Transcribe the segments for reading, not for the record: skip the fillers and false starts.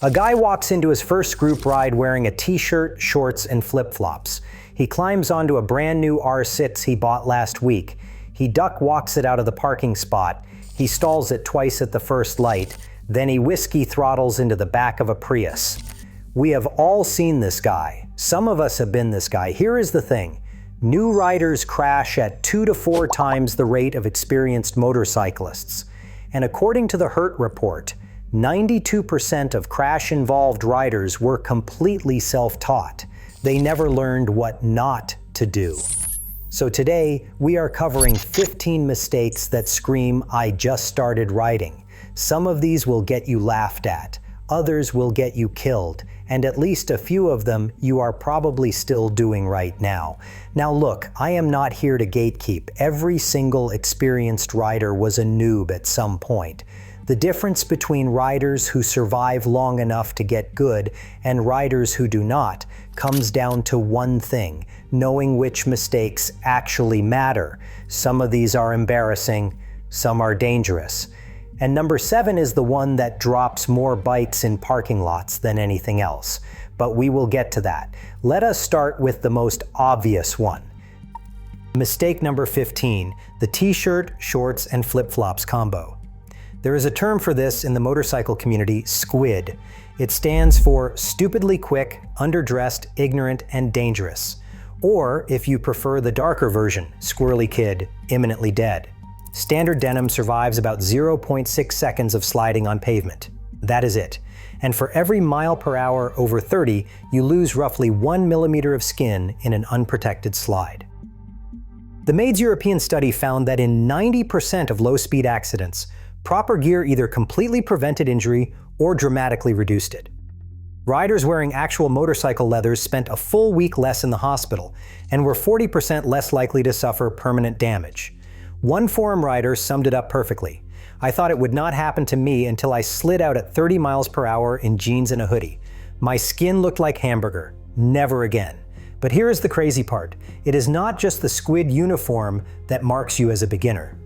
A guy walks into his first group ride wearing a t-shirt, shorts, and flip-flops. He climbs onto a brand new R6 he bought last week. He duck walks it out of the parking spot. He stalls it twice at the first light. Then he whiskey throttles into the back of a Prius. We have all seen this guy. Some of us have been this guy. Here is the thing. New riders crash at 2 to 4 times the rate of experienced motorcyclists. And according to the Hurt report, 92% of crash-involved riders were completely self-taught. They never learned what not to do. So today, we are covering 15 mistakes that scream, "I just started riding." Some of these will get you laughed at, others will get you killed, and at least a few of them you are probably still doing right now. Now look, I am not here to gatekeep. Every single experienced rider was a noob at some point. The difference between riders who survive long enough to get good and riders who do not comes down to one thing: knowing which mistakes actually matter. Some of these are embarrassing, some are dangerous. And number 7 is the one that drops more bikes in parking lots than anything else. But we will get to that. Let us start with the most obvious one. Mistake number 15, the t-shirt, shorts, and flip-flops combo. There is a term for this in the motorcycle community, squid. It stands for stupidly quick, underdressed, ignorant, and dangerous. Or, if you prefer the darker version, squirrely kid, imminently dead. Standard denim survives about 0.6 seconds of sliding on pavement. That is it. And for every mile per hour over 30, you lose roughly 1 millimeter of skin in an unprotected slide. The MAIDS European study found that in 90% of low-speed accidents, proper gear either completely prevented injury or dramatically reduced it. Riders wearing actual motorcycle leathers spent a full week less in the hospital and were 40% less likely to suffer permanent damage. One forum rider summed it up perfectly. "I thought it would not happen to me until I slid out at 30 miles per hour in jeans and a hoodie. My skin looked like hamburger. Never again." But here is the crazy part. It is not just the squid uniform that marks you as a beginner.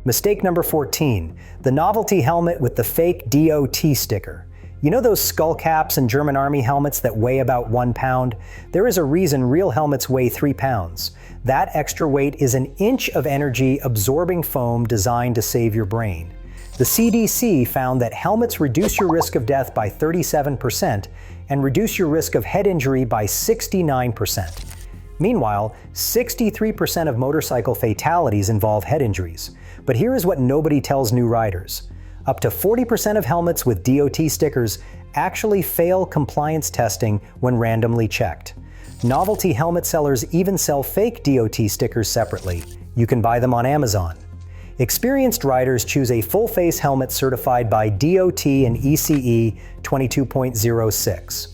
Mistake number 14, the novelty helmet with the fake DOT sticker. You know those skull caps and German Army helmets that weigh about 1 pound? There is a reason real helmets weigh 3 pounds. That extra weight is an inch of energy-absorbing foam designed to save your brain. The CDC found that helmets reduce your risk of death by 37% and reduce your risk of head injury by 69%. Meanwhile, 63% of motorcycle fatalities involve head injuries. But here is what nobody tells new riders. Up to 40% of helmets with DOT stickers actually fail compliance testing when randomly checked. Novelty helmet sellers even sell fake DOT stickers separately. You can buy them on Amazon. Experienced riders choose a full-face helmet certified by DOT and ECE 22.06.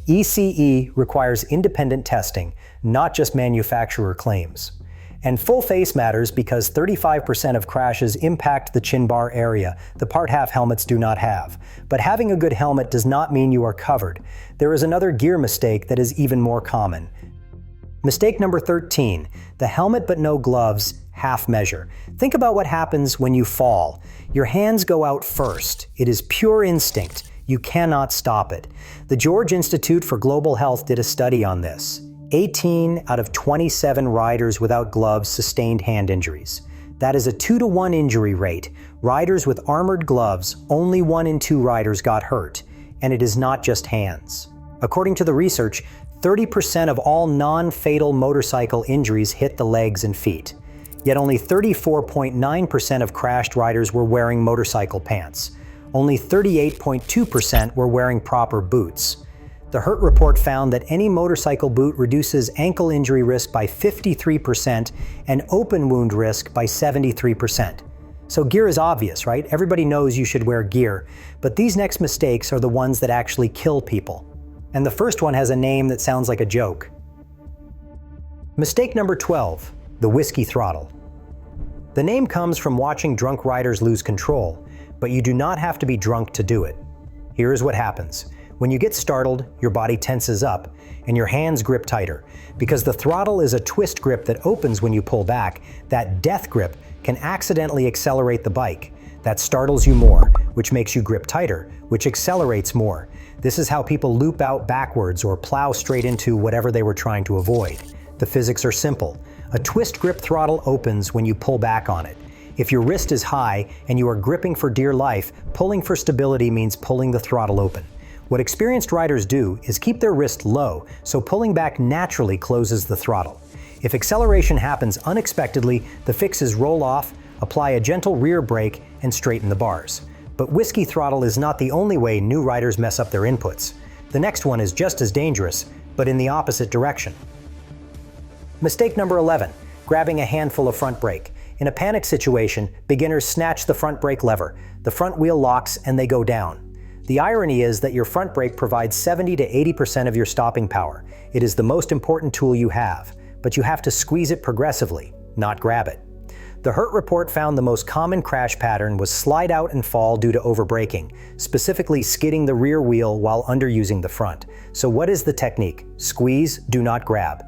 ECE requires independent testing, not just manufacturer claims. And full face matters because 35% of crashes impact the chin bar area, the part half helmets do not have. But having a good helmet does not mean you are covered. There is another gear mistake that is even more common. Mistake number 13, the helmet but no gloves, half measure. Think about what happens when you fall. Your hands go out first. It is pure instinct. You cannot stop it. The George Institute for Global Health did a study on this. 18 out of 27 riders without gloves sustained hand injuries. That is a 2-to-1 injury rate. Riders with armored gloves, only 1 in 2 riders got hurt. And it is not just hands. According to the research, 30% of all non-fatal motorcycle injuries hit the legs and feet. Yet only 34.9% of crashed riders were wearing motorcycle pants. Only 38.2% were wearing proper boots. The Hurt report found that any motorcycle boot reduces ankle injury risk by 53% and open wound risk by 73%. So gear is obvious, right? Everybody knows you should wear gear, but these next mistakes are the ones that actually kill people. And the first one has a name that sounds like a joke. Mistake number 12, the whiskey throttle. The name comes from watching drunk riders lose control, but you do not have to be drunk to do it. Here is what happens. When you get startled, your body tenses up and your hands grip tighter. Because the throttle is a twist grip that opens when you pull back, that death grip can accidentally accelerate the bike. That startles you more, which makes you grip tighter, which accelerates more. This is how people loop out backwards or plow straight into whatever they were trying to avoid. The physics are simple. A twist grip throttle opens when you pull back on it. If your wrist is high and you are gripping for dear life, pulling for stability means pulling the throttle open. What experienced riders do is keep their wrist low, so pulling back naturally closes the throttle. If acceleration happens unexpectedly, the fix is roll off, apply a gentle rear brake, and straighten the bars. But whiskey throttle is not the only way new riders mess up their inputs. The next one is just as dangerous, but in the opposite direction. Mistake number 11, grabbing a handful of front brake. In a panic situation, beginners snatch the front brake lever. The front wheel locks and they go down. The irony is that your front brake provides 70 to 80% of your stopping power. It is the most important tool you have, but you have to squeeze it progressively, not grab it. The Hurt report found the most common crash pattern was slide out and fall due to overbraking, specifically skidding the rear wheel while underusing the front. So what is the technique? Squeeze, do not grab.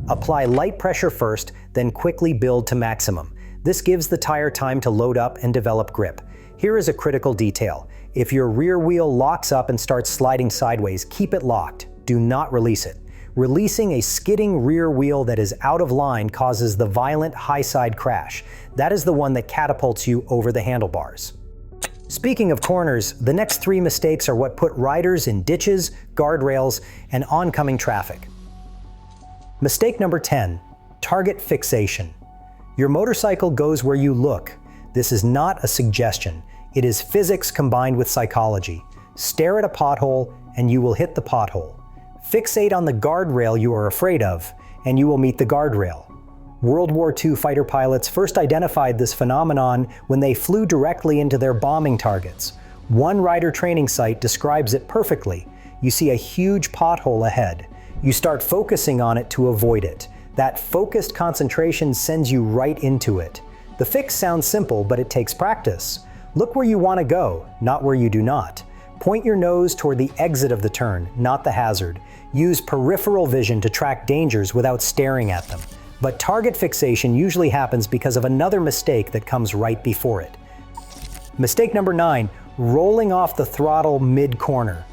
Apply light pressure first, then quickly build to maximum. This gives the tire time to load up and develop grip. Here is a critical detail. If your rear wheel locks up and starts sliding sideways, keep it locked. Do not release it. Releasing a skidding rear wheel that is out of line causes the violent high side crash. That is the one that catapults you over the handlebars. Speaking of corners, the next 3 mistakes are what put riders in ditches, guardrails, and oncoming traffic. Mistake number 10, target fixation. Your motorcycle goes where you look. This is not a suggestion. It is physics combined with psychology. Stare at a pothole and you will hit the pothole. Fixate on the guardrail you are afraid of and you will meet the guardrail. World War II fighter pilots first identified this phenomenon when they flew directly into their bombing targets. One rider training site describes it perfectly. You see a huge pothole ahead. You start focusing on it to avoid it. That focused concentration sends you right into it. The fix sounds simple, but it takes practice. Look where you want to go, not where you do not. Point your nose toward the exit of the turn, not the hazard. Use peripheral vision to track dangers without staring at them. But target fixation usually happens because of another mistake that comes right before it. Mistake number 9, rolling off the throttle mid-corner.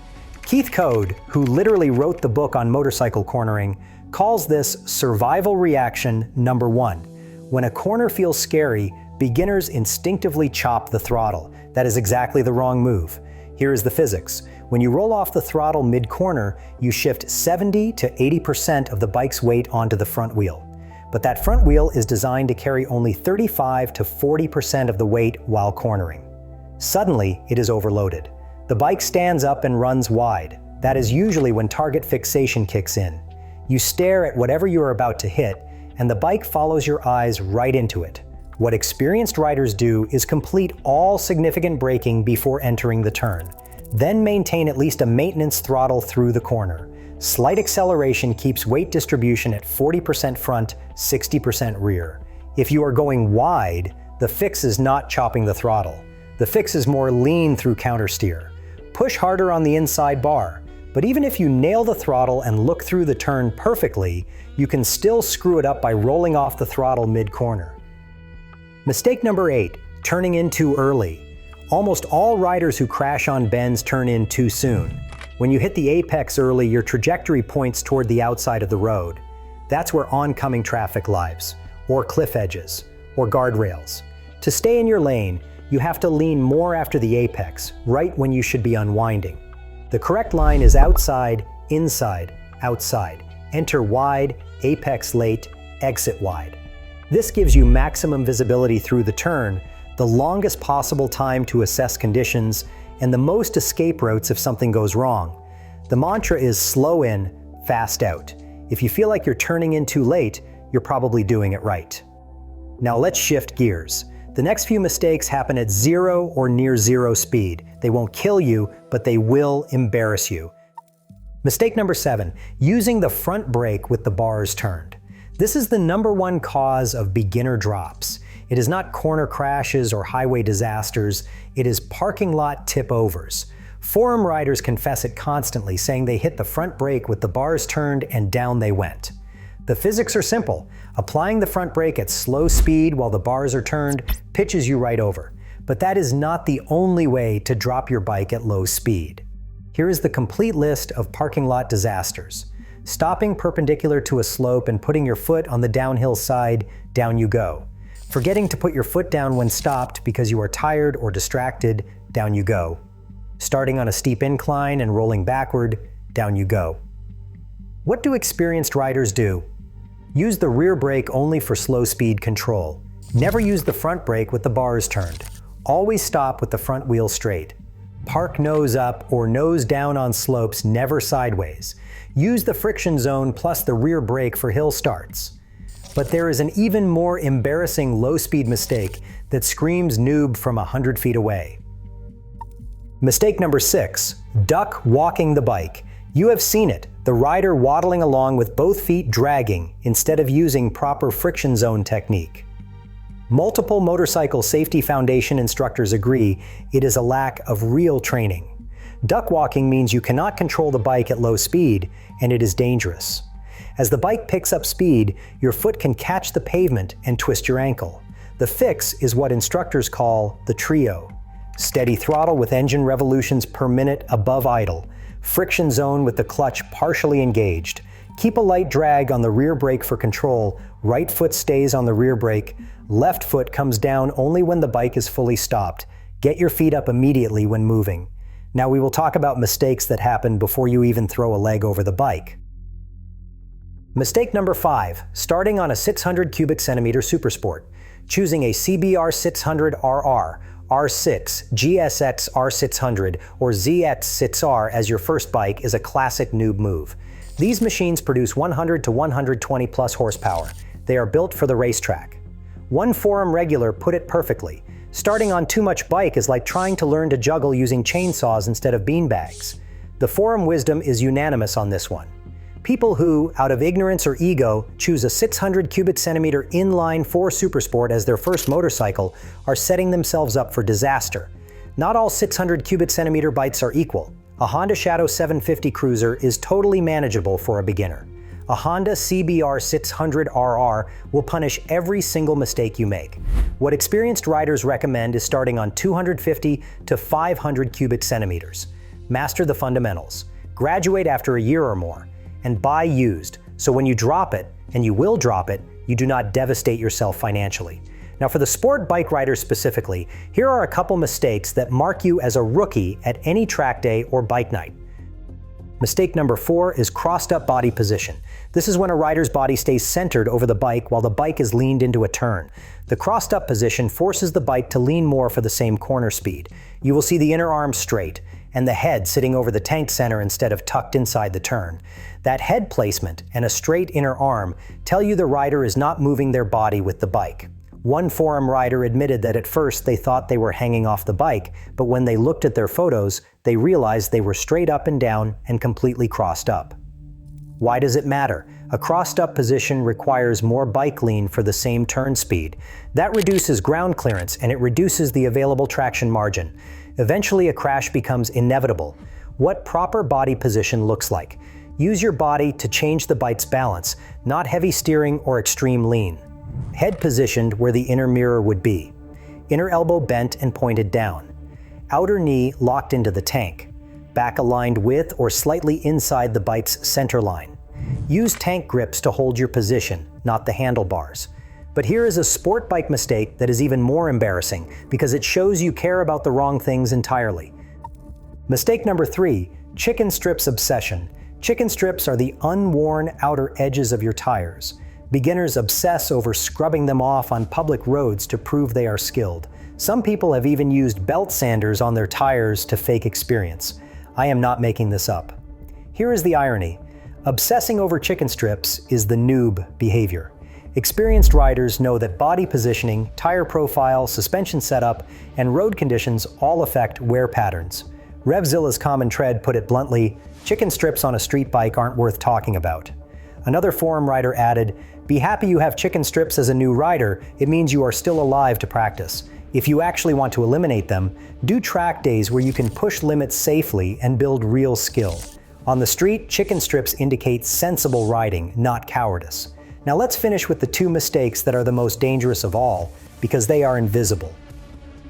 Keith Code, who literally wrote the book on motorcycle cornering, calls this survival reaction number 1. When a corner feels scary, beginners instinctively chop the throttle. That is exactly the wrong move. Here is the physics. When you roll off the throttle mid-corner, you shift 70 to 80% of the bike's weight onto the front wheel. But that front wheel is designed to carry only 35 to 40% of the weight while cornering. Suddenly, it is overloaded. The bike stands up and runs wide. That is usually when target fixation kicks in. You stare at whatever you are about to hit, and the bike follows your eyes right into it. What experienced riders do is complete all significant braking before entering the turn. Then maintain at least a maintenance throttle through the corner. Slight acceleration keeps weight distribution at 40% front, 60% rear. If you are going wide, the fix is not chopping the throttle. The fix is more lean through countersteer. Push harder on the inside bar. But even if you nail the throttle and look through the turn perfectly, you can still screw it up by rolling off the throttle mid-corner. Mistake number 8, turning in too early. Almost all riders who crash on bends turn in too soon. When you hit the apex early, your trajectory points toward the outside of the road. That's where oncoming traffic lives, or cliff edges, or guardrails. To stay in your lane, you have to lean more after the apex, right when you should be unwinding. The correct line is outside, inside, outside. Enter wide, apex late, exit wide. This gives you maximum visibility through the turn, the longest possible time to assess conditions, and the most escape routes if something goes wrong. The mantra is slow in, fast out. If you feel like you're turning in too late, you're probably doing it right. Now let's shift gears. The next few mistakes happen at 0 or near 0 speed. They won't kill you, but they will embarrass you. Mistake number 7, using the front brake with the bars turned. This is the #1 cause of beginner drops. It is not corner crashes or highway disasters, it is parking lot tip-overs. Forum riders confess it constantly, saying they hit the front brake with the bars turned and down they went. The physics are simple. Applying the front brake at slow speed while the bars are turned pitches you right over. But that is not the only way to drop your bike at low speed. Here is the complete list of parking lot disasters. Stopping perpendicular to a slope and putting your foot on the downhill side, down you go. Forgetting to put your foot down when stopped because you are tired or distracted, down you go. Starting on a steep incline and rolling backward, down you go. What do experienced riders do? Use the rear brake only for slow speed control. Never use the front brake with the bars turned. Always stop with the front wheel straight. Park nose up or nose down on slopes, never sideways. Use the friction zone plus the rear brake for hill starts. But there is an even more embarrassing low-speed mistake that screams noob from 100 feet away. Mistake number 6, duck walking the bike. You have seen it, the rider waddling along with both feet dragging instead of using proper friction zone technique. Multiple Motorcycle Safety Foundation instructors agree it is a lack of real training. Duck walking means you cannot control the bike at low speed, and it is dangerous. As the bike picks up speed, your foot can catch the pavement and twist your ankle. The fix is what instructors call the trio. Steady throttle with engine revolutions per minute above idle. Friction zone with the clutch partially engaged. Keep a light drag on the rear brake for control. Right foot stays on the rear brake. Left foot comes down only when the bike is fully stopped. Get your feet up immediately when moving. Now we will talk about mistakes that happen before you even throw a leg over the bike. Mistake number 5, starting on a 600 cubic centimeter supersport. Choosing a CBR 600RR, R6, GSX R600, or ZX6R as your first bike is a classic noob move. These machines produce 100 to 120 plus horsepower. They are built for the racetrack. One forum regular put it perfectly. Starting on too much bike is like trying to learn to juggle using chainsaws instead of beanbags. The forum wisdom is unanimous on this one. People who, out of ignorance or ego, choose a 600 cubic centimeter inline 4 supersport as their first motorcycle are setting themselves up for disaster. Not all 600 cubic centimeter bikes are equal. A Honda Shadow 750 Cruiser is totally manageable for a beginner. A Honda CBR 600RR will punish every single mistake you make. What experienced riders recommend is starting on 250 to 500 cubic centimeters. Master the fundamentals. Graduate after a year or more. And buy used, so when you drop it, and you will drop it, you do not devastate yourself financially. Now for the sport bike rider specifically, here are a couple mistakes that mark you as a rookie at any track day or bike night. Mistake number 4 is crossed up body position. This is when a rider's body stays centered over the bike while the bike is leaned into a turn. The crossed up position forces the bike to lean more for the same corner speed. You will see the inner arm straight and the head sitting over the tank center instead of tucked inside the turn. That head placement and a straight inner arm tell you the rider is not moving their body with the bike. One forum rider admitted that at first they thought they were hanging off the bike, but when they looked at their photos, they realized they were straight up and down and completely crossed up. Why does it matter? A crossed up position requires more bike lean for the same turn speed. That reduces ground clearance and it reduces the available traction margin. Eventually a crash becomes inevitable. What proper body position looks like. Use your body to change the bike's balance, not heavy steering or extreme lean. Head positioned where the inner mirror would be. Inner elbow bent and pointed down. Outer knee locked into the tank. Back aligned with or slightly inside the bike's center line. Use tank grips to hold your position, not the handlebars. But here is a sport bike mistake that is even more embarrassing because it shows you care about the wrong things entirely. Mistake number 3, chicken strips obsession. Chicken strips are the unworn outer edges of your tires. Beginners obsess over scrubbing them off on public roads to prove they are skilled. Some people have even used belt sanders on their tires to fake experience. I am not making this up. Here is the irony. Obsessing over chicken strips is the noob behavior. Experienced riders know that body positioning, tire profile, suspension setup, and road conditions all affect wear patterns. Revzilla's Common Tread put it bluntly, chicken strips on a street bike aren't worth talking about. Another forum rider added, "Be happy you have chicken strips as a new rider, it means you are still alive to practice. If you actually want to eliminate them, do track days where you can push limits safely and build real skill. On the street, chicken strips indicate sensible riding, not cowardice." Now let's finish with the 2 mistakes that are the most dangerous of all, because they are invisible.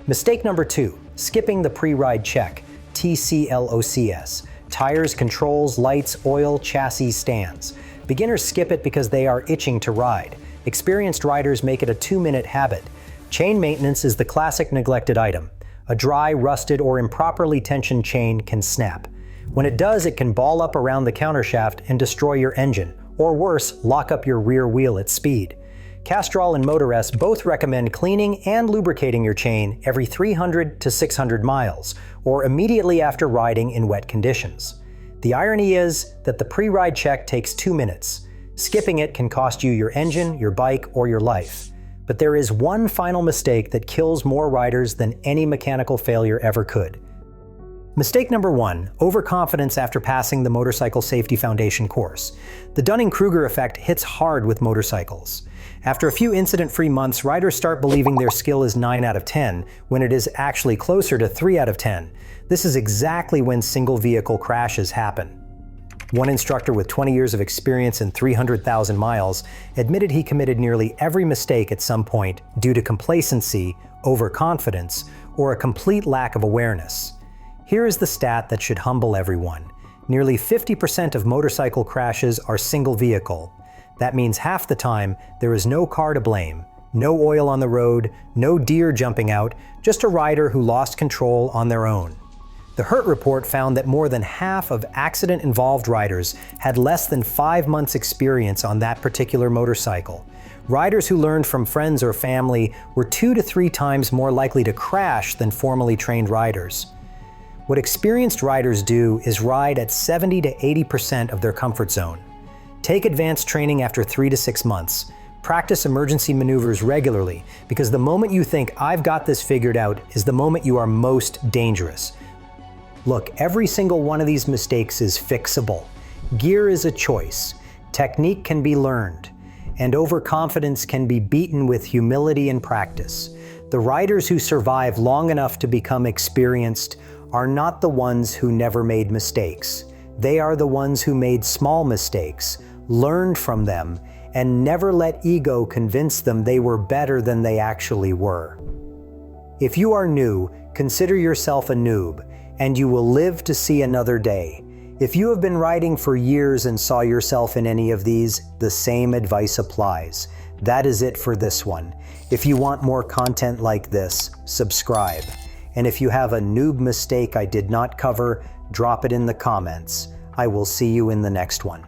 Mistake number 2, skipping the pre-ride check, TCLOCS, tires, controls, lights, oil, chassis, stands. Beginners skip it because they are itching to ride. Experienced riders make it a 2-minute habit. Chain maintenance is the classic neglected item. A dry, rusted, or improperly tensioned chain can snap. When it does, it can ball up around the countershaft and destroy your engine, or worse, lock up your rear wheel at speed. Castrol and Motorist both recommend cleaning and lubricating your chain every 300 to 600 miles, or immediately after riding in wet conditions. The irony is that the pre-ride check takes 2 minutes. Skipping it can cost you your engine, your bike, or your life. But there is one final mistake that kills more riders than any mechanical failure ever could. Mistake number 1, overconfidence after passing the Motorcycle Safety Foundation course. The Dunning-Kruger effect hits hard with motorcycles. After a few incident-free months, riders start believing their skill is 9 out of 10, when it is actually closer to 3 out of 10. This is exactly when single vehicle crashes happen. One instructor with 20 years of experience and 300,000 miles admitted he committed nearly every mistake at some point due to complacency, overconfidence, or a complete lack of awareness. Here is the stat that should humble everyone. Nearly 50% of motorcycle crashes are single vehicle. That means half the time there is no car to blame, no oil on the road, no deer jumping out, just a rider who lost control on their own. The Hurt Report found that more than half of accident-involved riders had less than 5 months' experience on that particular motorcycle. Riders who learned from friends or family were 2 to 3 times more likely to crash than formally trained riders. What experienced riders do is ride at 70 to 80% of their comfort zone. Take advanced training after 3 to 6 months. Practice emergency maneuvers regularly, because the moment you think, "I've got this figured out," is the moment you are most dangerous. Look, every single one of these mistakes is fixable. Gear is a choice. Technique can be learned. And overconfidence can be beaten with humility and practice. The riders who survive long enough to become experienced are not the ones who never made mistakes. They are the ones who made small mistakes, learned from them, and never let ego convince them they were better than they actually were. If you are new, consider yourself a noob, and you will live to see another day. If you have been riding for years and saw yourself in any of these, the same advice applies. That is it for this one. If you want more content like this, subscribe. And if you have a noob mistake I did not cover, drop it in the comments. I will see you in the next one.